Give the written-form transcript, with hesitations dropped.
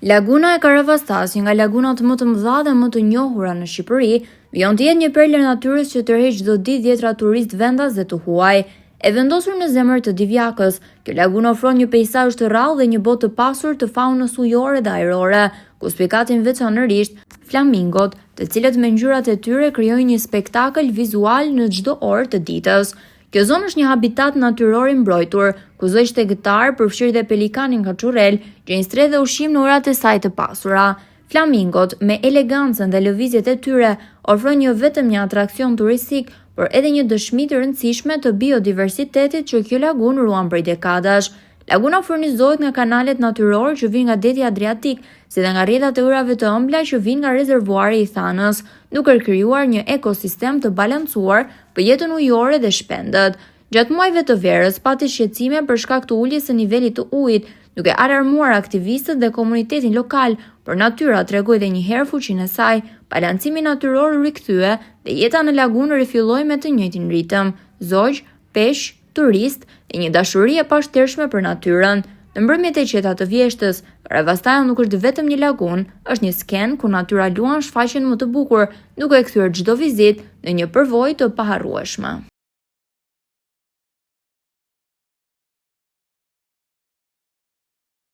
Laguna e Karavastas, një nga lagunat më të mëdha dhe më të njohura në Shqipëri, vijon të jetë një perlë natyrës që tërheq çdo ditë dhjetra turistë vendas dhe të huaj. E vendosur në zemër të Divjakës, kjo lagunë ofron një peizazh të rrallë dhe një botë të pasur të faunës ujore dhe ajrore, ku spikatin veçanërisht flamingot, të cilët me ngjyrat e tyre krijojnë një spektakël vizual në çdo orë të ditës. Kjo zonë është një habitat natyror i mbrojtur, ku zogj shteggëtar, përfshirë dhe pelikanin kaçurel, gjejnë strehë dhe ushqim në orat e saj të pasura. Flamingot, me elegancën dhe lëvizjet e tyre, ofrojnë jo vetëm një atraksion turistik, por edhe një dëshmi të rëndësishme të biodiversitetit që kjo lagunë ruan prej dekadash. Laguna furnizohet nga kanalet natyror që vijnë nga deti Adriatik, si dhe nga rrjetat e ujrave të ëmbla që vijnë nga rezervuari i Thanës, duke krijuar një ekosistem të balancuar për jetën ujore dhe shpendët. Gjatë muajve të verës pati shqetësime për shkak të uljes së nivelit të ujit, duke alarmuar aktivistët dhe komunitetin lokal, por natyra tregoi edhe një herë fuqinë e saj, balancimi natyror u rikthye dhe jeta në lagunë rifilloi me të njëjtin ritëm, zogj, peshq, turist dhe një dashuri e pashtershme për natyrën. Në mbrëmjet e qeta të vjeshtës, Karavastaja nuk është vetëm një lagunë, është një skenë ku natyra luan shfaqjen më të bukur, duke e kthyer çdo vizitë në një përvojë të paharrueshme.